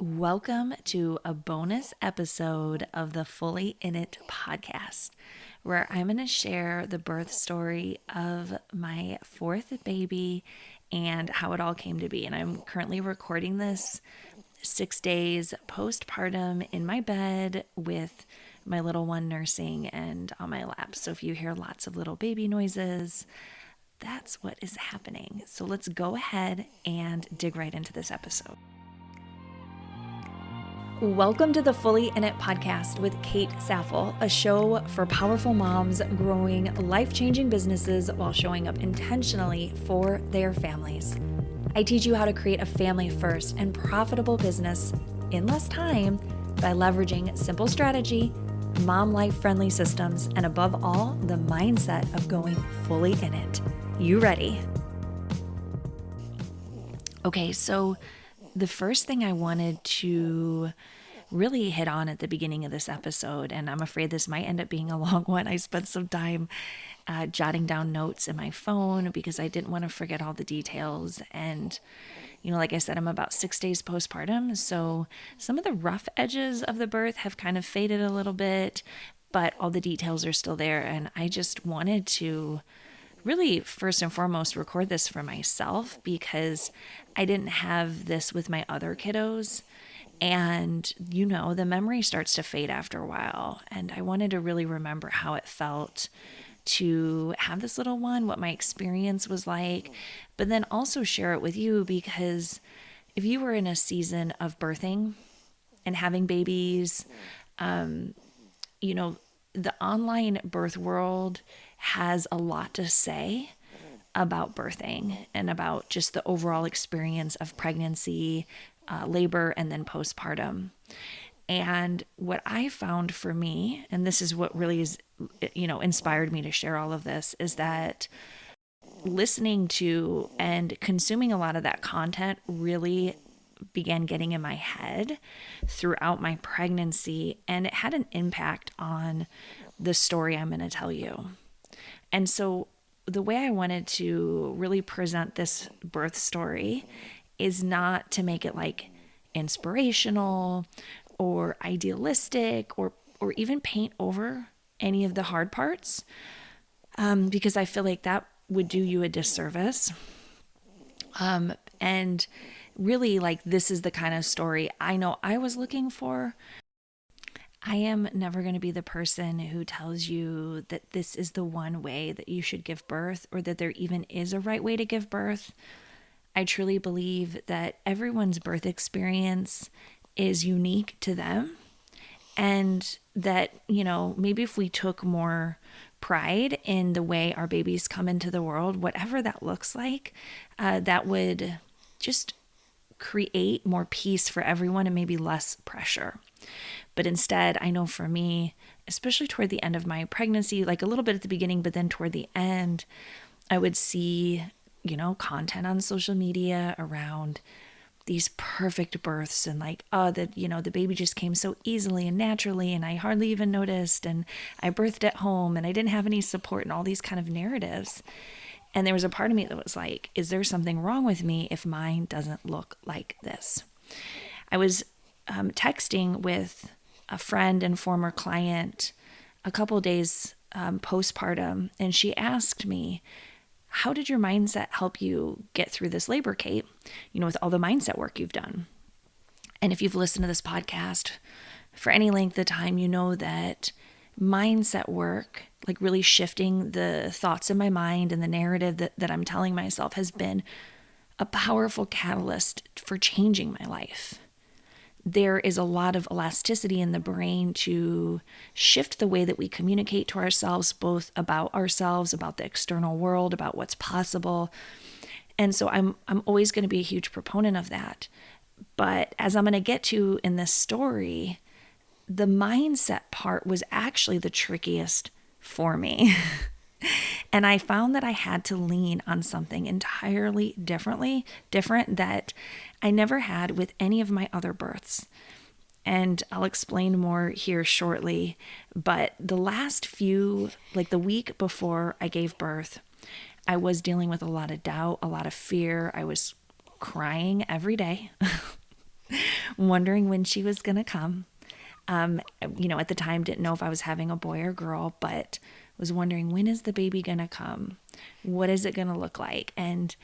Welcome to a bonus episode of the Fully In It podcast, where I'm going to share the birth story of my fourth baby and how it all came to be. And I'm currently recording this 6 days postpartum in my bed with my little one nursing and on my lap. So if you hear lots of little baby noises, that's what is happening. So let's go ahead and dig right into this episode. Welcome to the Fully In It podcast with Kate Saffel, a show for powerful moms growing life-changing businesses while showing up intentionally for their families. I teach you how to create a family-first and profitable business in less time by leveraging simple strategy, mom life-friendly systems, and above all, the mindset of going fully in it. You ready? Okay, so the first thing I wanted to really hit on at the beginning of this episode, and I'm afraid this might end up being a long one. I spent some time jotting down notes in my phone because I didn't want to forget all the details. And, like I said, I'm about 6 days postpartum. So some of the rough edges of the birth have kind of faded a little bit, but all the details are still there. And I just wanted to really, first and foremost, record this for myself because I didn't have this with my other kiddos. And, the memory starts to fade after a while. And I wanted to really remember how it felt to have this little one, what my experience was like, but then also share it with you because if you were in a season of birthing and having babies, the online birth world has a lot to say about birthing and about just the overall experience of pregnancy, labor, and then postpartum. And what I found for me, and this is what really is, inspired me to share all of this, is that listening to and consuming a lot of that content really began getting in my head throughout my pregnancy, and it had an impact on the story I'm going to tell you. And so the way I wanted to really present this birth story is not to make it like inspirational or idealistic or even paint over any of the hard parts, because I feel like that would do you a disservice. And really, like, this is the kind of story I know I was looking for. I am never going to be the person who tells you that this is the one way that you should give birth or that there even is a right way to give birth. I truly believe that everyone's birth experience is unique to them, and that, maybe if we took more pride in the way our babies come into the world, whatever that looks like, that would just create more peace for everyone and maybe less pressure. But instead, I know for me, especially toward the end of my pregnancy, like a little bit at the beginning, but then toward the end, I would see, content on social media around these perfect births and like, the baby just came so easily and naturally and I hardly even noticed and I birthed at home and I didn't have any support and all these kind of narratives. And there was a part of me that was like, is there something wrong with me if mine doesn't look like this? I was texting with a friend and former client a couple days postpartum, and she asked me, how did your mindset help you get through this labor, Kate, with all the mindset work you've done? And if you've listened to this podcast for any length of time, you know that mindset work, like really shifting the thoughts in my mind and the narrative that I'm telling myself, has been a powerful catalyst for changing my life. There is a lot of elasticity in the brain to shift the way that we communicate to ourselves, both about ourselves, about the external world, about what's possible. And so I'm always going to be a huge proponent of that. But as I'm going to get to in this story, the mindset part was actually the trickiest for me. And I found that I had to lean on something entirely different that I never had with any of my other births. And I'll explain more here shortly. But the last few, like the week before I gave birth, I was dealing with a lot of doubt, a lot of fear. I was crying every day, wondering when she was going to come. At the time, didn't know if I was having a boy or girl, but was wondering, when is the baby going to come? What is it going to look like? And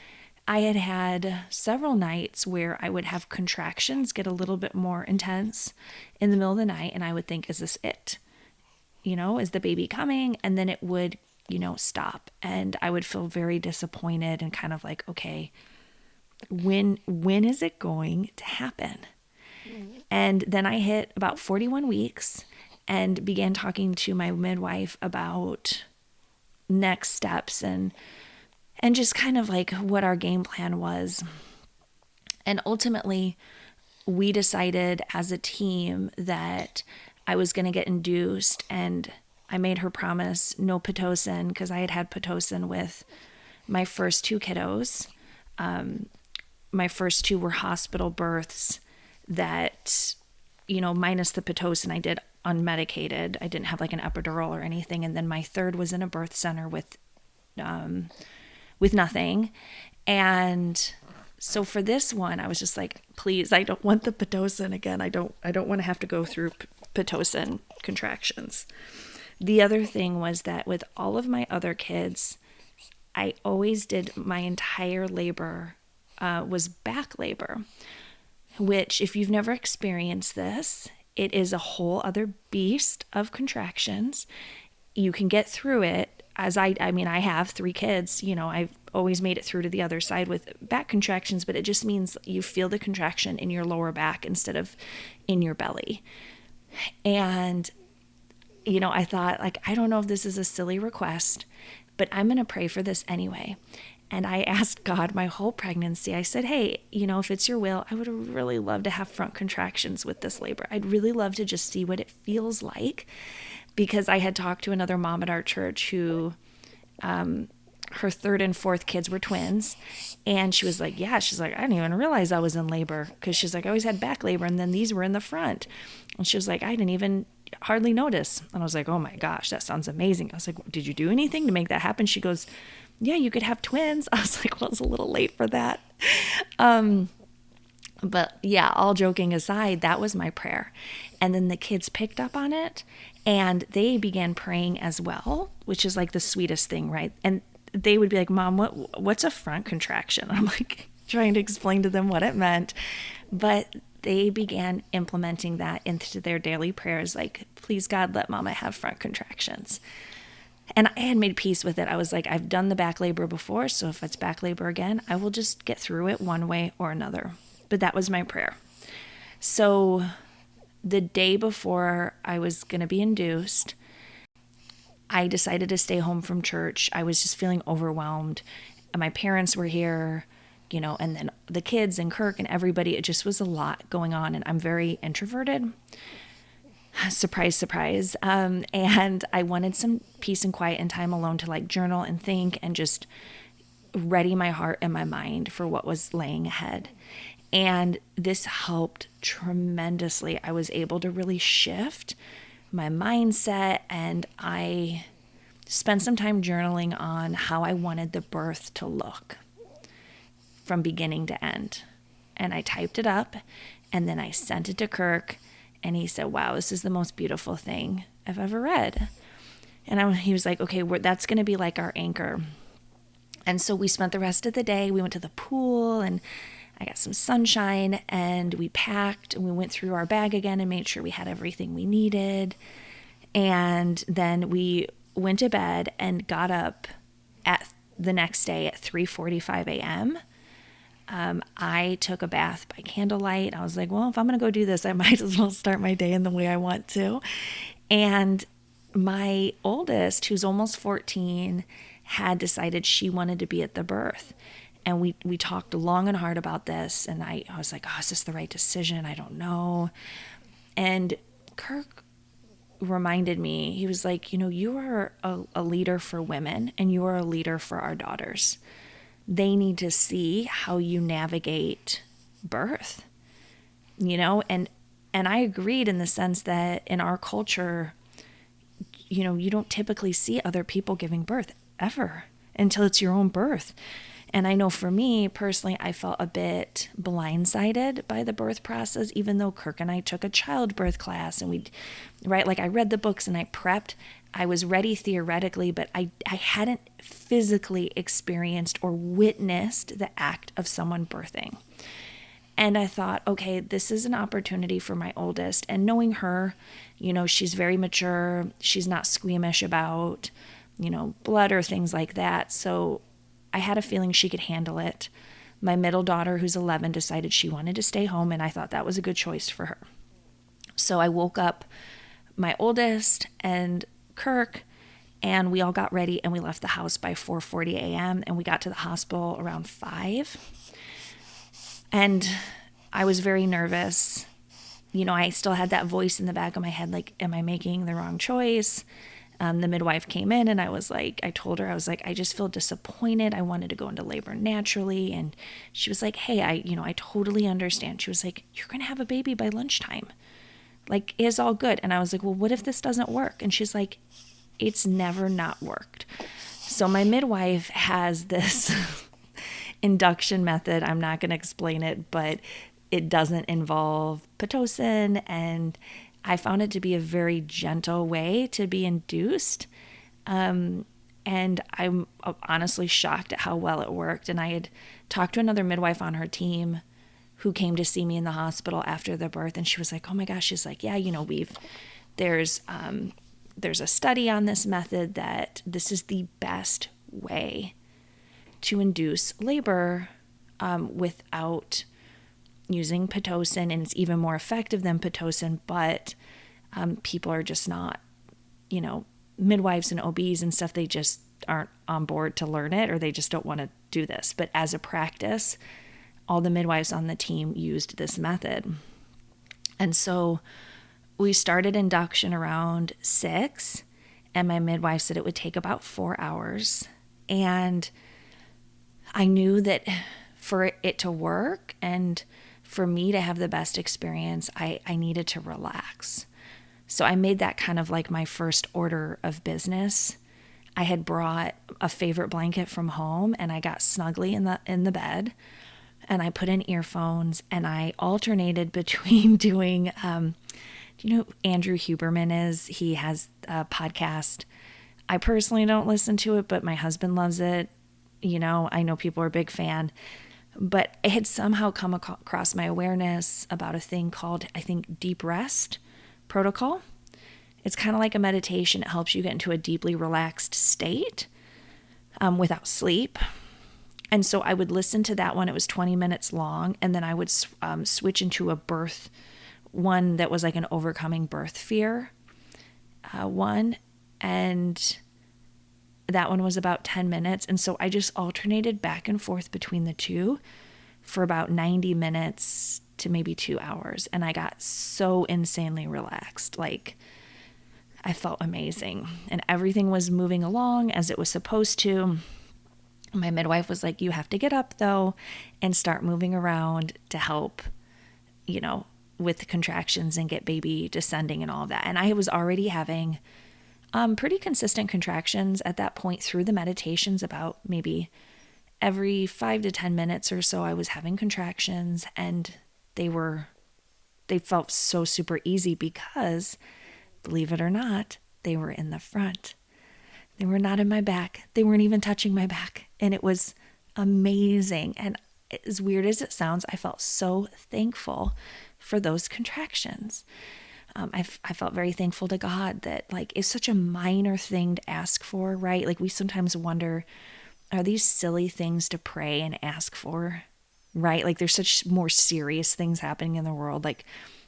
I had had several nights where I would have contractions get a little bit more intense in the middle of the night, and I would think, is this it? Is the baby coming? And then it would, stop, and I would feel very disappointed and kind of like, okay, when is it going to happen? And then I hit about 41 weeks and began talking to my midwife about next steps and just kind of like what our game plan was. And ultimately, we decided as a team that I was going to get induced, and I made her promise no Pitocin, because I had had Pitocin with my first two kiddos. My first two were hospital births that, minus the Pitocin, I did unmedicated. I didn't have like an epidural or anything. And then my third was in a birth center with nothing. And so for this one, I was just like, please, I don't want the Pitocin again. I don't want to have to go through Pitocin contractions. The other thing was that with all of my other kids, I always did my entire labor was back labor, which, if you've never experienced this, it is a whole other beast of contractions. You can get through it, as I have 3 kids, I've always made it through to the other side with back contractions, but it just means you feel the contraction in your lower back instead of in your belly. And, I thought, like, I don't know if this is a silly request, but I'm going to pray for this anyway. And I asked God my whole pregnancy. I said, hey, if it's your will, I would really love to have front contractions with this labor. I'd really love to just see what it feels like, because I had talked to another mom at our church who, her third and fourth kids were twins. And she was like, I didn't even realize I was in labor, because she's like, I always had back labor, and then these were in the front. And she was like, I didn't even hardly notice. And I was like, oh my gosh, that sounds amazing. I was like, did you do anything to make that happen? She goes, yeah, you could have twins. I was like, well, it's a little late for that. But yeah, all joking aside, that was my prayer. And then the kids picked up on it, and they began praying as well, which is like the sweetest thing, right? And they would be like, Mom, what's a front contraction? I'm like trying to explain to them what it meant. But they began implementing that into their daily prayers, like, please God, let Mama have front contractions. And I had made peace with it. I was like, I've done the back labor before, so if it's back labor again, I will just get through it one way or another. But that was my prayer. So the day before I was going to be induced, I decided to stay home from church. I was just feeling overwhelmed. And my parents were here, and then the kids and Kirk and everybody. It just was a lot going on, and I'm very introverted. Surprise, surprise. And I wanted some peace and quiet and time alone to like journal and think and just ready my heart and my mind for what was laying ahead. And this helped tremendously. I was able to really shift my mindset, and I spent some time journaling on how I wanted the birth to look from beginning to end. And I typed it up, and then I sent it to Kirk. And he said, wow, this is the most beautiful thing I've ever read. And he was like, okay, that's going to be like our anchor. And so we spent the rest of the day. We went to the pool, and I got some sunshine, and we packed, and we went through our bag again and made sure we had everything we needed. And then we went to bed and got up at the next day at 3:45 a.m. I took a bath by candlelight. I was like, well, if I'm going to go do this, I might as well start my day in the way I want to. And my oldest, who's almost 14, had decided she wanted to be at the birth. And we talked long and hard about this. And I was like, oh, is this the right decision? I don't know. And Kirk reminded me, he was like, you are a leader for women, and you are a leader for our daughters. They need to see how you navigate birth, and I agreed in the sense that in our culture, you don't typically see other people giving birth ever until it's your own birth. And I know for me personally, I felt a bit blindsided by the birth process, even though Kirk and I took a childbirth class and right, like I read the books and I prepped. I was ready theoretically, but I hadn't physically experienced or witnessed the act of someone birthing. And I thought, okay, this is an opportunity for my oldest. And knowing her, she's very mature. She's not squeamish about, blood or things like that. So I had a feeling she could handle it. My middle daughter, who's 11, decided she wanted to stay home, and I thought that was a good choice for her. So I woke up my oldest and Kirk, and we all got ready and we left the house by 4:40 a.m. and we got to the hospital around 5. And I was very nervous. I still had that voice in the back of my head, like, am I making the wrong choice? The midwife came in and I told her, I just feel disappointed. I wanted to go into labor naturally. And she was like, hey, I totally understand. She was like, you're going to have a baby by lunchtime. Like, it's all good. And I was like, well, what if this doesn't work? And she's like, it's never not worked. So my midwife has this induction method. I'm not going to explain it, but it doesn't involve Pitocin, and I found it to be a very gentle way to be induced. And I'm honestly shocked at how well it worked. And I had talked to another midwife on her team who came to see me in the hospital after the birth, and she was like, oh my gosh, she's like, yeah, there's a study on this method that this is the best way to induce labor without using Pitocin, and it's even more effective than Pitocin, but people are just not, midwives and OBs and stuff, they just aren't on board to learn it, or they just don't want to do this. But as a practice, all the midwives on the team used this method. And so we started induction around 6, and my midwife said it would take about 4 hours. And I knew that for it to work and for me to have the best experience, I needed to relax. So I made that kind of like my first order of business. I had brought a favorite blanket from home, and I got snugly in the bed, and I put in earphones, and I alternated between doing, do you know who Andrew Huberman is? He has a podcast. I personally don't listen to it, but my husband loves it. I know people are a big fan, but it had somehow come across my awareness about a thing called, I think, deep rest protocol. It's kind of like a meditation. It helps you get into a deeply relaxed state without sleep. And so I would listen to that one. It was 20 minutes long. And then I would switch into a birth one that was like an overcoming birth fear one. And that one was about 10 minutes. And so I just alternated back and forth between the two for about 90 minutes to maybe 2 hours. And I got so insanely relaxed. Like, I felt amazing. And everything was moving along as it was supposed to. My midwife was like, you have to get up though and start moving around to help, with the contractions and get baby descending and all of that. And I was already having pretty consistent contractions at that point through the meditations. About maybe every 5 to 10 minutes or so I was having contractions, and they felt so super easy because, believe it or not, they were in the front. They were not in my back. They weren't even touching my back. And it was amazing. And as weird as it sounds, I felt so thankful for those contractions. I felt very thankful to God that, like, it's such a minor thing to ask for, right? Like, we sometimes wonder, are these silly things to pray and ask for, right? Like, there's such more serious things happening in the world. Like,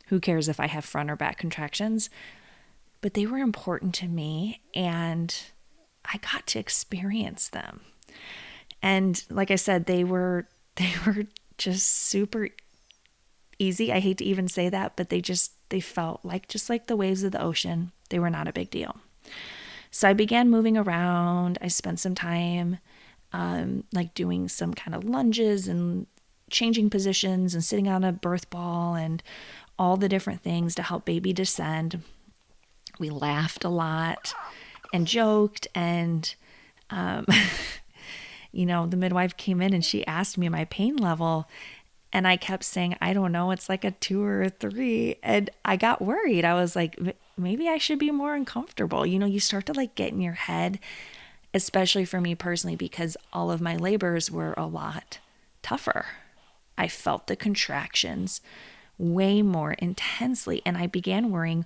who cares if I have front or back contractions? But they were important to me, and I got to experience them. And like I said, they were just super easy. I hate to even say that, but they felt like just like the waves of the ocean. They were not a big deal. So I began moving around. I spent some time like doing some kind of lunges and changing positions and sitting on a birth ball and all the different things to help baby descend. We laughed a lot and joked, and the midwife came in and she asked me my pain level. And I kept saying, I don't know, it's like a 2 or a 3. And I got worried. I was like, maybe I should be more uncomfortable. You start to like get in your head, especially for me personally, because all of my labors were a lot tougher. I felt the contractions way more intensely. And I began worrying,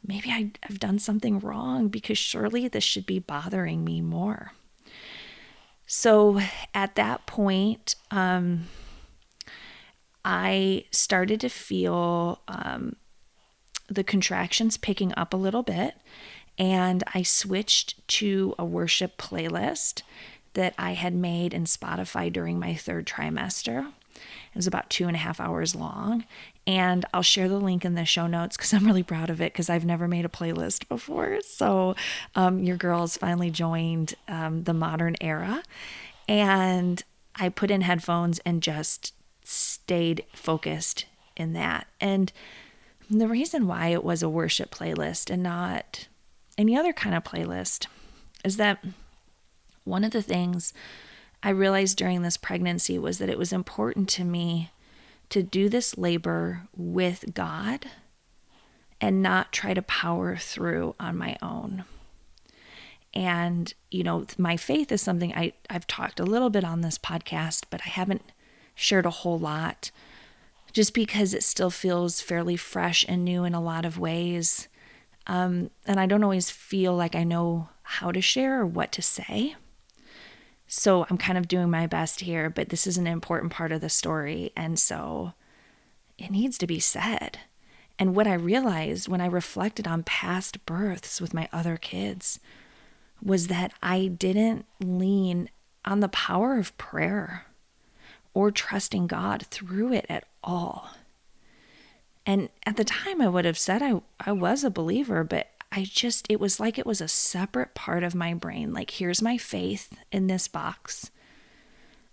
maybe I've done something wrong because surely this should be bothering me more. So at that point, I started to feel the contractions picking up a little bit, and I switched to a worship playlist that I had made in Spotify during my 3rd trimester. It was about 2.5 hours long, and I'll share the link in the show notes because I'm really proud of it because I've never made a playlist before. So your girls finally joined the modern era, and I put in headphones and just stayed focused in that. And the reason why it was a worship playlist and not any other kind of playlist is that one of the things I realized during this pregnancy was that it was important to me to do this labor with God and not try to power through on my own. And, my faith is something I've talked a little bit on this podcast, but I haven't shared a whole lot just because it still feels fairly fresh and new in a lot of ways. And I don't always feel like I know how to share or what to say. So I'm kind of doing my best here, but this is an important part of the story. And so it needs to be said. And what I realized when I reflected on past births with my other kids was that I didn't lean on the power of prayer or trusting God through it at all. And at the time I would have said I was a believer, but it was like it was a separate part of my brain. Like, here's my faith in this box.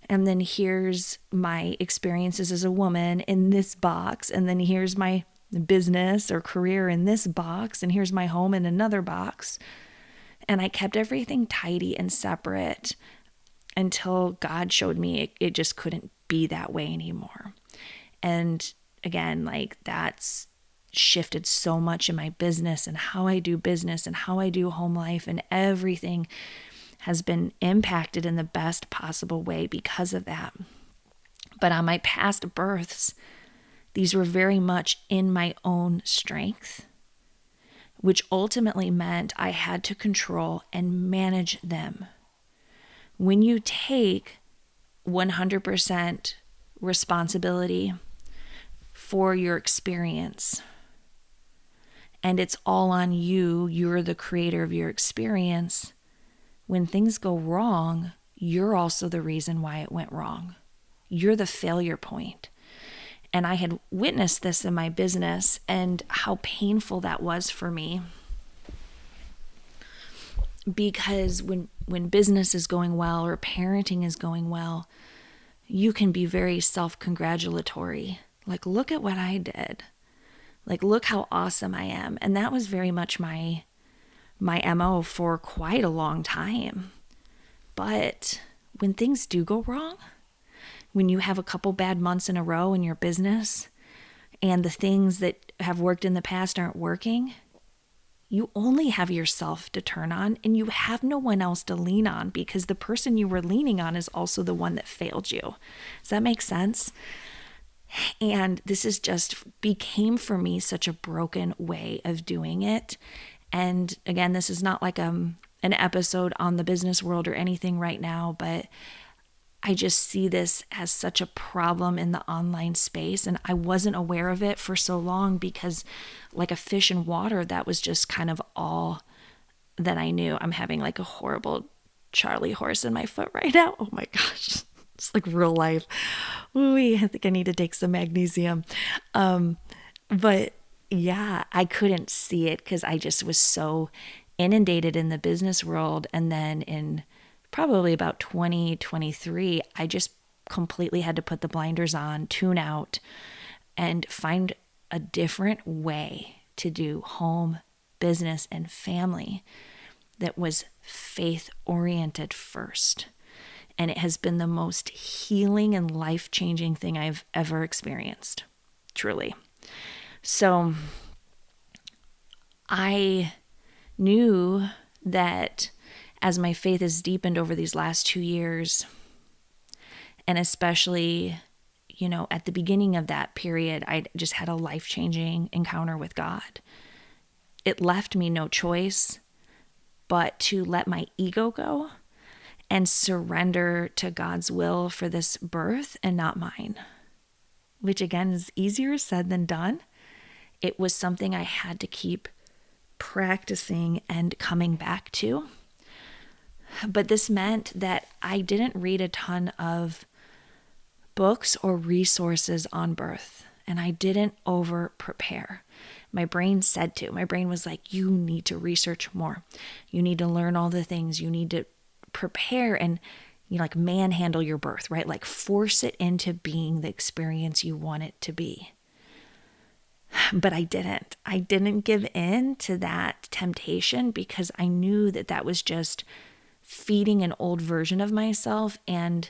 And then here's my experiences as a woman in this box. And then here's my business or career in this box. And here's my home in another box. And I kept everything tidy and separate until God showed me it just couldn't be that way anymore. And again, like, that's shifted so much in my business and how I do business and how I do home life, and everything has been impacted in the best possible way because of that. But on my past births, these were very much in my own strength, which ultimately meant I had to control and manage them. When you take 100% responsibility for your experience, and it's all on you, you're the creator of your experience, when things go wrong, you're also the reason why it went wrong. You're the failure point. And I had witnessed this in my business and how painful that was for me. Because when business is going well or parenting is going well, you can be very self-congratulatory. Like, look at what I did. Like, look how awesome I am. And that was very much my MO for quite a long time. But when things do go wrong, when you have a couple bad months in a row in your business and the things that have worked in the past aren't working, you only have yourself to turn on, and you have no one else to lean on because the person you were leaning on is also the one that failed you. Does that make sense? And this is just became for me such a broken way of doing it. And again, this is not like an episode on the business world or anything right now, but I just see this as such a problem in the online space. And I wasn't aware of it for so long because, like a fish in water, that was just kind of all that I knew. I'm having like a horrible Charlie horse in my foot right now. Oh my gosh. It's like real life. Ooh, I think I need to take some magnesium. But yeah, I couldn't see it because I just was so inundated in the business world. And then in probably about 2023, I just completely had to put the blinders on, tune out, and find a different way to do home, business, and family that was faith-oriented first. And it has been the most healing and life-changing thing I've ever experienced, truly. So I knew that as my faith has deepened over these last 2 years, and especially, at the beginning of that period, I just had a life-changing encounter with God. It left me no choice but to let my ego go and surrender to God's will for this birth and not mine, which again is easier said than done. It was something I had to keep practicing and coming back to. But this meant that I didn't read a ton of books or resources on birth, and I didn't over prepare. My brain said to. My brain was like, you need to research more. You need to learn all the things. You need to prepare and like manhandle your birth, right? Like force it into being the experience you want it to be. But I didn't. I didn't give in to that temptation because I knew that that was just feeding an old version of myself, and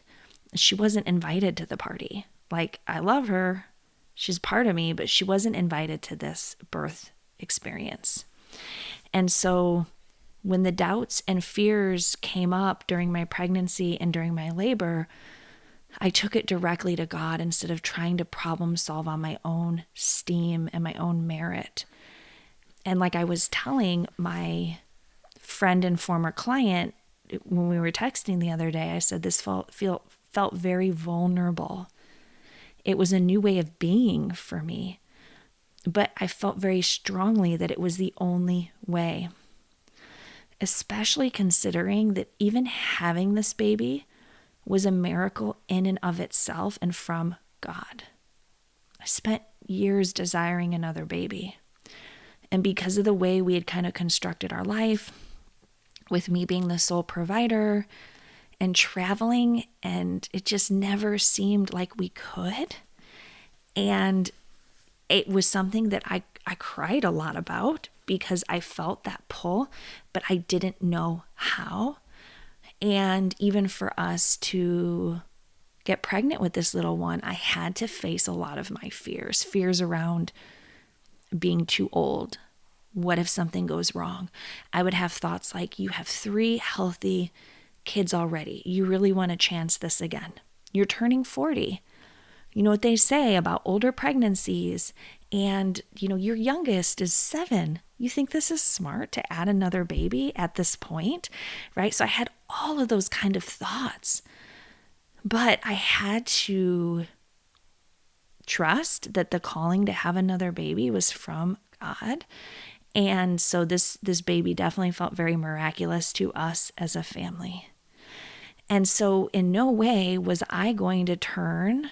she wasn't invited to the party. Like, I love her. She's part of me, but she wasn't invited to this birth experience. And so when the doubts and fears came up during my pregnancy and during my labor, I took it directly to God instead of trying to problem solve on my own steam and my own merit. And like I was telling my friend and former client when we were texting the other day, I said this felt very vulnerable. It was a new way of being for me, but I felt very strongly that it was the only way, especially considering that even having this baby was a miracle in and of itself and from God. I spent years desiring another baby. And because of the way we had kind of constructed our life, with me being the sole provider and traveling, and it just never seemed like we could. And it was something that I cried a lot about because I felt that pull, but I didn't know how. And even for us to get pregnant with this little one, I had to face a lot of my fears around being too old. What if something goes wrong? I would have thoughts like, you have 3 healthy kids already. You really want to chance this again. You're turning 40. You know what they say about older pregnancies, and your youngest is 7. You think this is smart to add another baby at this point, right? So I had all of those kind of thoughts, but I had to trust that the calling to have another baby was from God. And so this baby definitely felt very miraculous to us as a family. And so in no way was I going to turn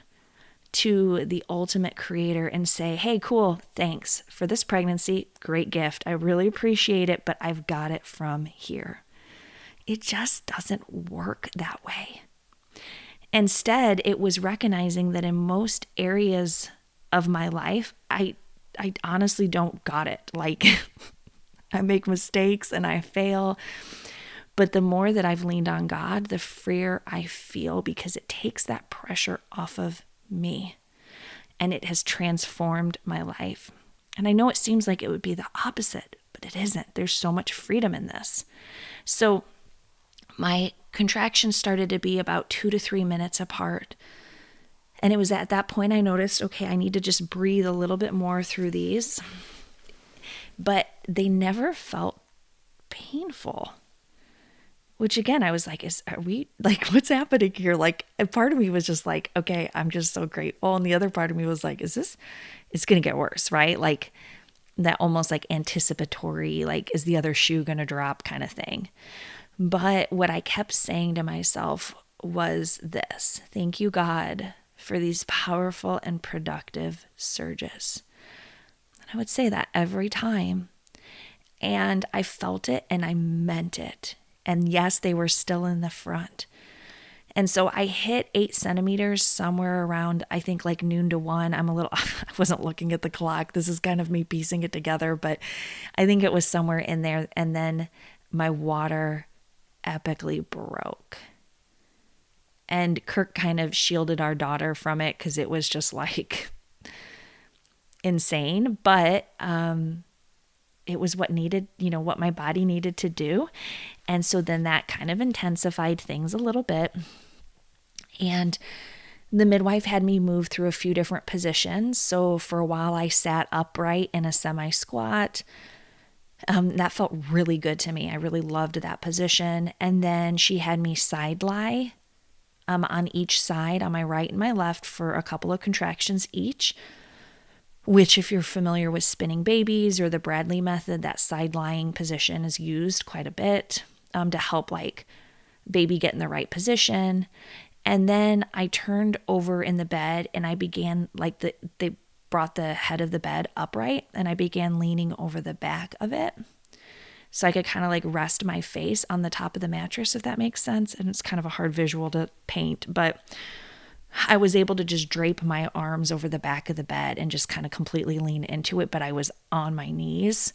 to the ultimate creator and say, hey, cool, thanks for this pregnancy. Great gift. I really appreciate it, but I've got it from here. It just doesn't work that way. Instead, it was recognizing that in most areas of my life, I honestly don't got it. Like, I make mistakes and I fail. But the more that I've leaned on God, the freer I feel because it takes that pressure off of me. And it has transformed my life. And I know it seems like it would be the opposite, but it isn't. There's so much freedom in this. So my contractions started to be about 2 to 3 minutes apart. And it was at that point I noticed, okay, I need to just breathe a little bit more through these. But they never felt painful. Which again, I was like, are we like, what's happening here? Like, a part of me was just like, okay, I'm just so grateful. And the other part of me was like, it's going to get worse, right? Like that almost like anticipatory, like, is the other shoe going to drop kind of thing. But what I kept saying to myself was this: thank you, God, for these powerful and productive surges. And I would say that every time. And I felt it and I meant it. And yes, they were still in the front. And so I hit 8 centimeters somewhere around, I think like noon to 1. I wasn't looking at the clock. This is kind of me piecing it together, but I think it was somewhere in there. And then my water epically broke. And Kirk kind of shielded our daughter from it because it was just like insane. But it was what needed, what my body needed to do. And so then that kind of intensified things a little bit. And the midwife had me move through a few different positions. So for a while, I sat upright in a semi-squat. That felt really good to me. I really loved that position. And then she had me side lie on each side, on my right and my left, for a couple of contractions each, which, if you're familiar with spinning babies or the Bradley method, that side lying position is used quite a bit to help like baby get in the right position. And then I turned over in the bed and I began they brought the head of the bed upright and I began leaning over the back of it. So I could kind of like rest my face on the top of the mattress, if that makes sense. And it's kind of a hard visual to paint, but I was able to just drape my arms over the back of the bed and just kind of completely lean into it. But I was on my knees.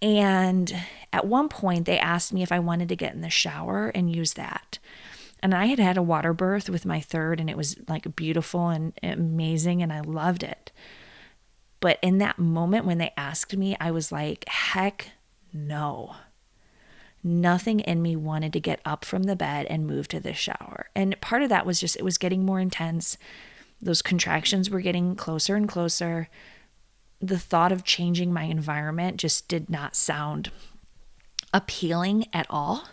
And at one point they asked me if I wanted to get in the shower and use that. And I had had a water birth with my third, and it was like beautiful and amazing, and I loved it. But in that moment when they asked me, I was like, heck no. Nothing in me wanted to get up from the bed and move to the shower. And part of that was just, it was getting more intense. Those contractions were getting closer and closer. The thought of changing my environment just did not sound appealing at all.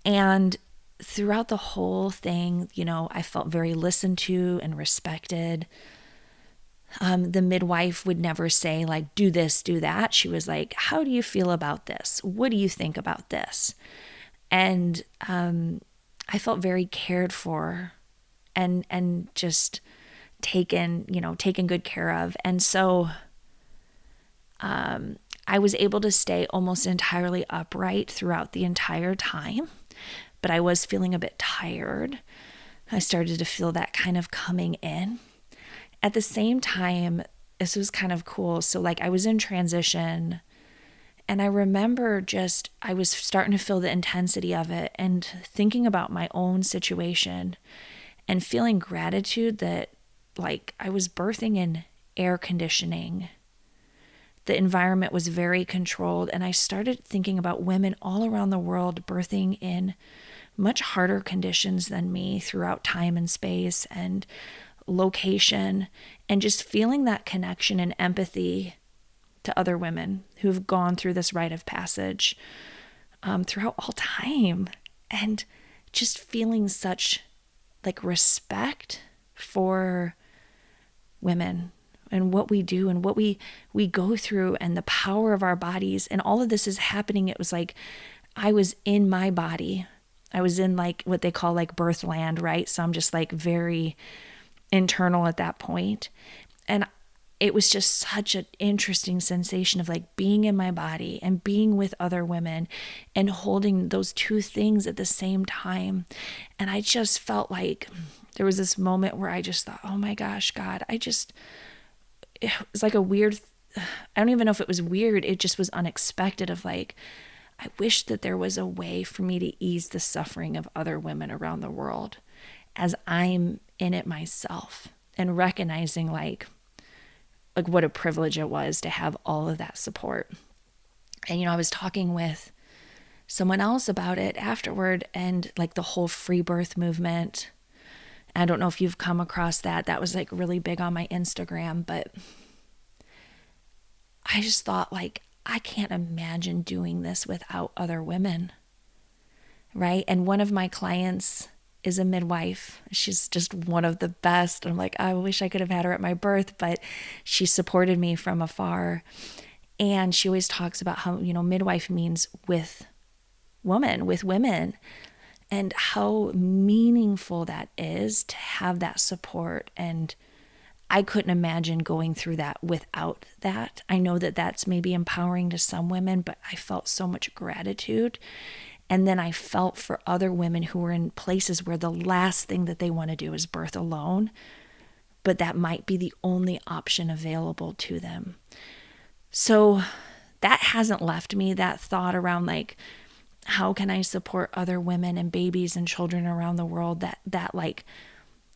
And throughout the whole thing, I felt very listened to and respected. The midwife would never say like, do this, do that. She was like, how do you feel about this? What do you think about this? And I felt very cared for and just taken good care of. And so I was able to stay almost entirely upright throughout the entire time. But I was feeling a bit tired. I started to feel that kind of coming in. At the same time, this was kind of cool. So like I was in transition and I remember I was starting to feel the intensity of it and thinking about my own situation and feeling gratitude that like I was birthing in air conditioning. The environment was very controlled. And I started thinking about women all around the world birthing in much harder conditions than me throughout time and space and location, and just feeling that connection and empathy to other women who've gone through this rite of passage throughout all time, and just feeling such like respect for women and what we do and what we go through and the power of our bodies. And all of this is happening. It was like I was in my body. I was in like what they call like birth land, right? So I'm just like very internal at that point. And it was just such an interesting sensation of like being in my body and being with other women and holding those two things at the same time. And I just felt like there was this moment where I just thought, oh my gosh, God, it was like a weird, I don't even know if it was weird. It just was unexpected of like, I wish that there was a way for me to ease the suffering of other women around the world as I'm in it myself, and recognizing like what a privilege it was to have all of that support. And, I was talking with someone else about it afterward, and like the whole free birth movement. I don't know if you've come across that. That was like really big on my Instagram, but I just thought like, I can't imagine doing this without other women, right? And one of my clients is a midwife. She's just one of the best. I'm like, I wish I could have had her at my birth, but she supported me from afar. And she always talks about how, midwife means with women, and how meaningful that is to have that support. And I couldn't imagine going through that without that. I know that that's maybe empowering to some women, but I felt so much gratitude. And then I felt for other women who were in places where the last thing that they want to do is birth alone, but that might be the only option available to them. So that hasn't left me, that thought around like, How can I support other women and babies and children around the world that like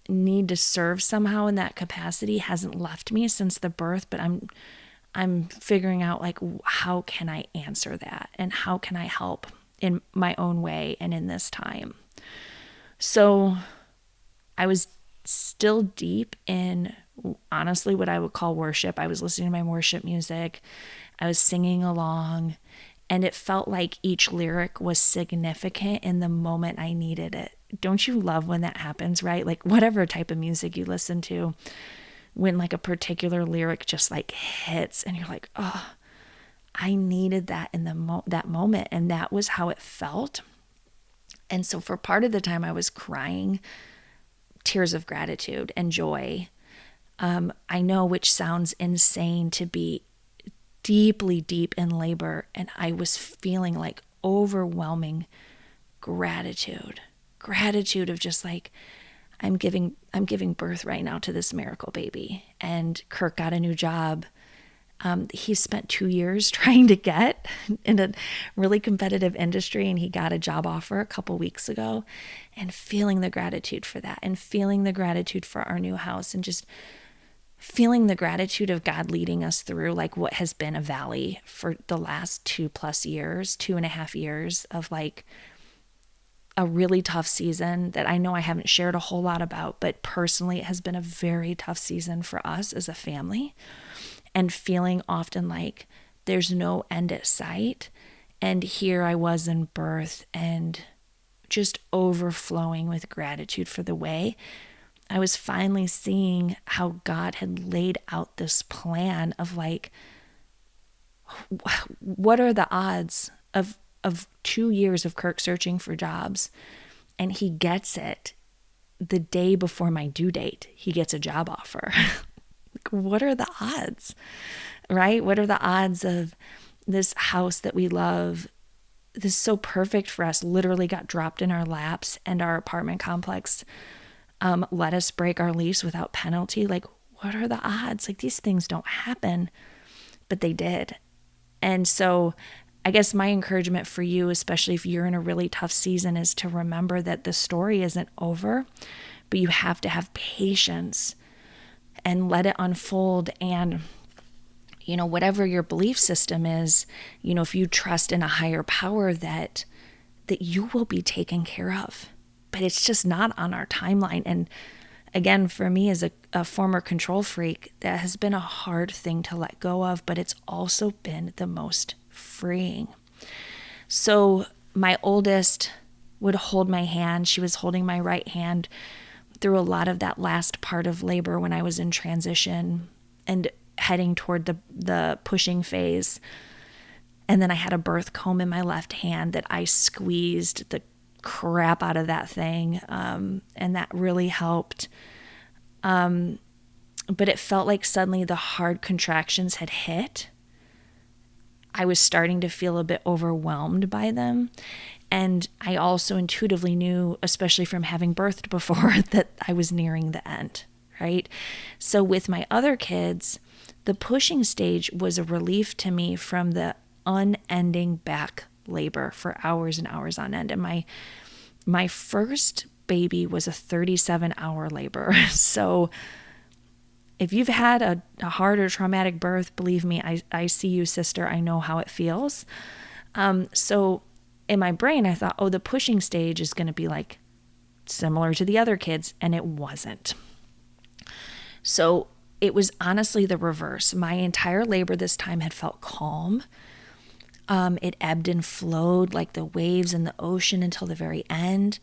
need to serve somehow in that capacity hasn't left me since the birth, but I'm figuring out like how can I answer that and how can I help in my own way and in this time. So I was still deep in, honestly, what I would call worship. I was listening to my worship music. I was singing along, and it felt like each lyric was significant in the moment I needed it. Don't you love when that happens, right? Like whatever type of music you listen to, when like a particular lyric just like hits and you're like, oh, I needed that in that moment. And that was how it felt. And so for part of the time I was crying tears of gratitude and joy. I know, which sounds insane to be deeply deep in labor, and I was feeling like overwhelming gratitude of just like I'm giving birth right now to this miracle baby. And Kirk got a new job. He spent 2 years trying to get in a really competitive industry, and he got a job offer a couple weeks ago, and feeling the gratitude for that, and feeling the gratitude for our new house, and just feeling the gratitude of God leading us through like what has been a valley for the last 2+ years, 2.5 years of like a really tough season that I know I haven't shared a whole lot about, but personally it has been a very tough season for us as a family, and feeling often like there's no end at sight. And here I was in birth and just overflowing with gratitude for the way I was finally seeing how God had laid out this plan of like, what are the odds of 2 years of Kirk searching for jobs, and he gets it the day before my due date. He gets a job offer. What are the odds, right? What are the odds of this house that we love, this is so perfect for us, literally got dropped in our laps, and our apartment complex let us break our lease without penalty? Like, what are the odds? Like, these things don't happen, but they did. And so I guess my encouragement for you, especially if you're in a really tough season, is to remember that the story isn't over, but you have to have patience and let it unfold. And, you know, whatever your belief system is, you know, if you trust in a higher power, that you will be taken care of. But it's just not on our timeline. And again, for me as a former control freak, that has been a hard thing to let go of, but it's also been the most freeing. So my oldest would hold my hand. She was holding my right hand through a lot of that last part of labor when I was in transition and heading toward the pushing phase. And then I had a birth comb in my left hand that I squeezed the crap out of that thing. And that really helped. But it felt like suddenly the hard contractions had hit. I was starting to feel a bit overwhelmed by them. And I also intuitively knew, especially from having birthed before, that I was nearing the end, right? So with my other kids, the pushing stage was a relief to me from the unending back labor for hours and hours on end. And my first baby was a 37-hour labor. So if you've had a hard or traumatic birth, believe me, I see you, sister. I know how it feels. So in my brain, I thought, oh, the pushing stage is going to be like similar to the other kids. And it wasn't. So it was honestly the reverse. My entire labor this time had felt calm. It ebbed and flowed like the waves in the ocean until the very end.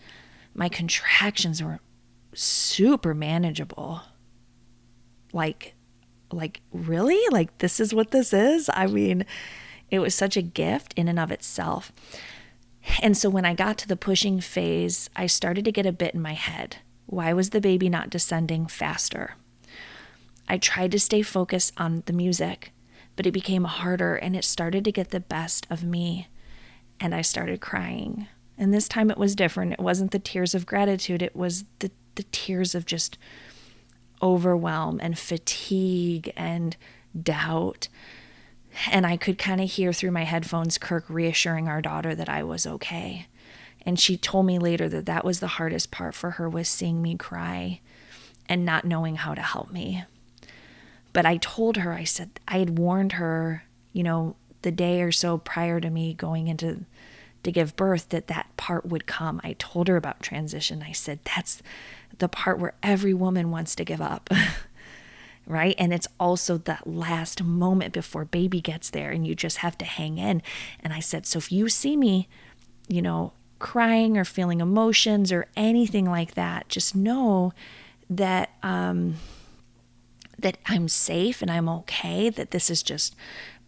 My contractions were super manageable. Like really? Like, this is what this is? I mean, it was such a gift in and of itself. And so when I got to the pushing phase, I started to get a bit in my head. Why was the baby not descending faster? I tried to stay focused on the music, but it became harder, and it started to get the best of me. And I started crying. And this time it was different. It wasn't the tears of gratitude. It was the tears of just overwhelm and fatigue and doubt. And I could kind of hear through my headphones Kirk reassuring our daughter that I was okay. And she told me later that that was the hardest part for her, was seeing me cry and not knowing how to help me. But I told her, I said, I had warned her, the day or so prior to me going into to give birth, that part would come. I told her about transition. I said, that's the part where every woman wants to give up. Right? And it's also that last moment before baby gets there and you just have to hang in. And I said, so if you see me, crying or feeling emotions or anything like that, just know that that I'm safe and I'm okay, that this is just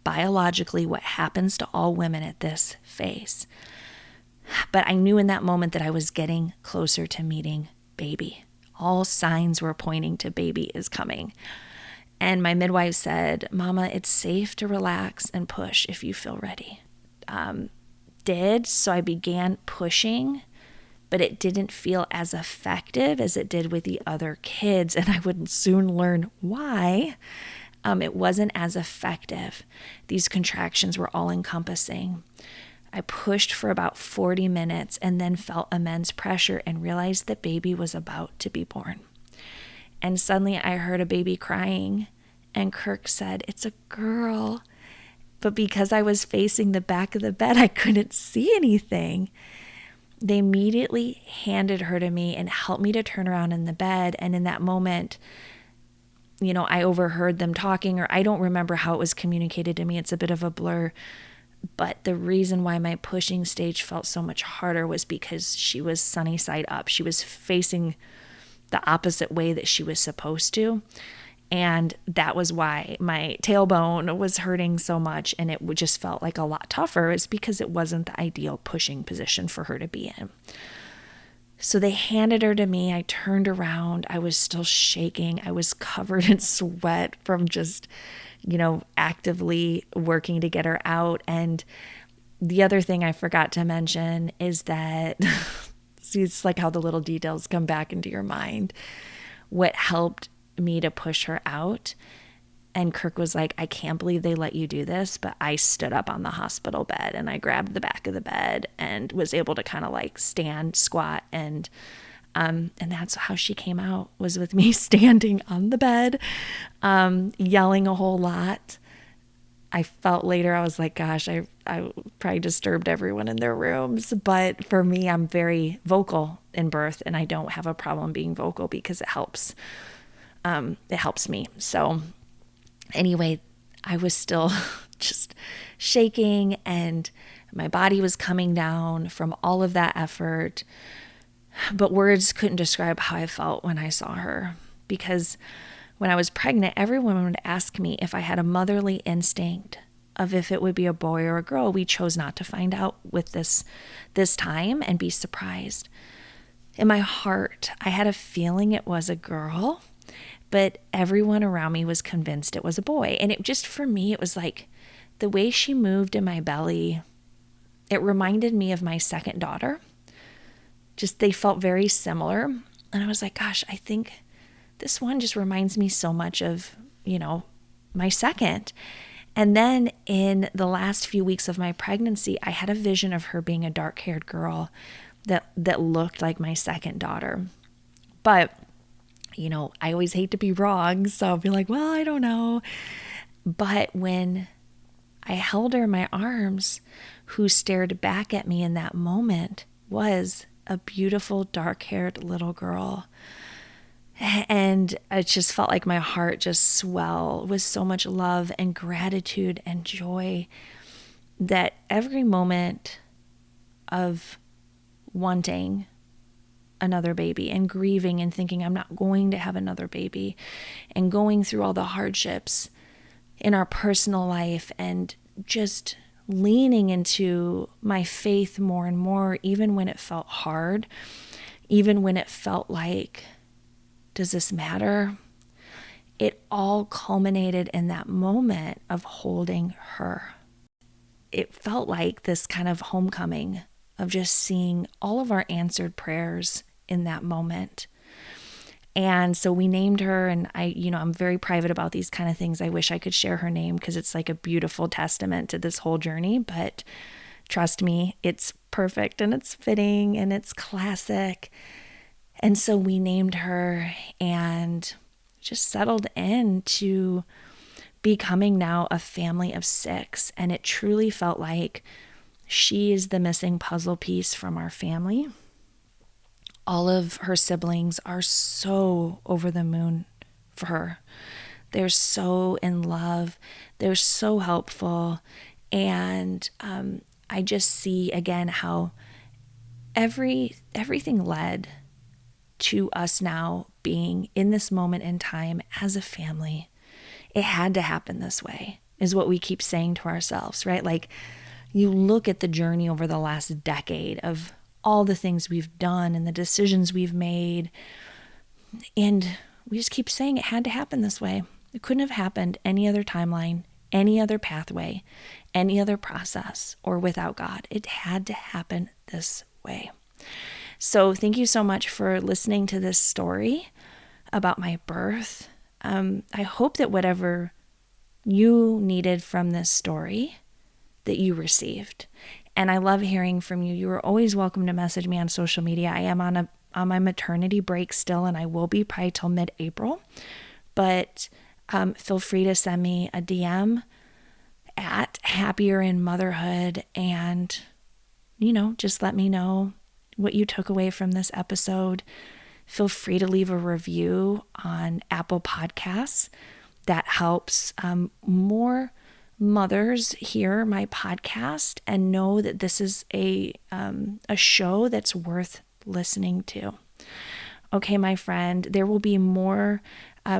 biologically what happens to all women at this phase. But I knew in that moment that I was getting closer to meeting baby. All signs were pointing to baby is coming. And my midwife said, Mama, it's safe to relax and push if you feel ready. So I began pushing, but it didn't feel as effective as it did with the other kids. And I would soon learn why. It wasn't as effective. These contractions were all encompassing. I pushed for about 40 minutes and then felt immense pressure and realized that baby was about to be born. And suddenly I heard a baby crying, and Kirk said, "It's a girl." But because I was facing the back of the bed, I couldn't see anything. They immediately handed her to me and helped me to turn around in the bed. And in that moment, I overheard them talking, or I don't remember how it was communicated to me. It's a bit of a blur. But the reason why my pushing stage felt so much harder was because she was sunny side up. She was facing the opposite way that she was supposed to. And that was why my tailbone was hurting so much. And it just felt like a lot tougher, is because it wasn't the ideal pushing position for her to be in. So they handed her to me. I turned around. I was still shaking. I was covered in sweat from just, actively working to get her out. And the other thing I forgot to mention is that, see, it's like how the little details come back into your mind. What helped me to push her out, and Kirk was like, I can't believe they let you do this, but I stood up on the hospital bed and I grabbed the back of the bed and was able to kind of like stand, squat, and that's how she came out, was with me standing on the bed, yelling a whole lot. I felt later, I was like, gosh, I probably disturbed everyone in their rooms. But for me, I'm very vocal in birth, and I don't have a problem being vocal because it helps. It helps me. So anyway, I was still just shaking, and my body was coming down from all of that effort. But words couldn't describe how I felt when I saw her, because when I was pregnant, everyone would ask me if I had a motherly instinct of if it would be a boy or a girl. We chose not to find out with this time and be surprised. In my heart, I had a feeling it was a girl, but everyone around me was convinced it was a boy. And it just, for me, it was like the way she moved in my belly, it reminded me of my second daughter. Just, they felt very similar. And I was like, gosh, I think this one just reminds me so much of, my second. And then in the last few weeks of my pregnancy, I had a vision of her being a dark-haired girl that looked like my second daughter. But, I always hate to be wrong, so I'll be like, well, I don't know. But when I held her in my arms, who stared back at me in that moment was a beautiful dark-haired little girl. And it just felt like my heart just swelled with so much love and gratitude and joy, that every moment of wanting another baby and grieving and thinking I'm not going to have another baby, and going through all the hardships in our personal life, and just leaning into my faith more and more, even when it felt hard, even when it felt like, does this matter? It all culminated in that moment of holding her. It felt like this kind of homecoming of just seeing all of our answered prayers in that moment. And so we named her, and I'm very private about these kind of things. I wish I could share her name because it's like a beautiful testament to this whole journey, but trust me, it's perfect and it's fitting and it's classic. And so we named her and just settled into becoming now a family of 6. And it truly felt like she is the missing puzzle piece from our family. All of her siblings are so over the moon for her. They're so in love. They're so helpful. And I just see again how everything led to us now being in this moment in time as a family. It had to happen this way, is what we keep saying to ourselves, right? Like, you look at the journey over the last decade of all the things we've done and the decisions we've made, and we just keep saying it had to happen this way. It couldn't have happened any other timeline, any other pathway, any other process, or without God. It had to happen this way. So thank you so much for listening to this story about my birth. I hope that whatever you needed from this story, that you received. And I love hearing from you. You are always welcome to message me on social media. I am on my maternity break still, and I will be probably till mid-April. But feel free to send me a DM at Happier in Motherhood, and just let me know what you took away from this episode. Feel free to leave a review on Apple Podcasts. That helps more mothers hear my podcast and know that this is a show that's worth listening to. Okay, my friend, there will be more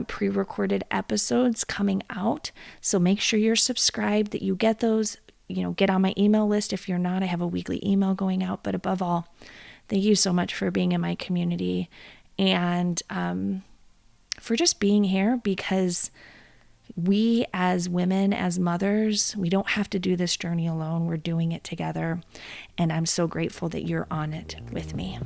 pre-recorded episodes coming out. So make sure you're subscribed, that you get those, get on my email list. If you're not, I have a weekly email going out. But above all, thank you so much for being in my community and for just being here, because we as women, as mothers, we don't have to do this journey alone. We're doing it together. And I'm so grateful that you're on it with me.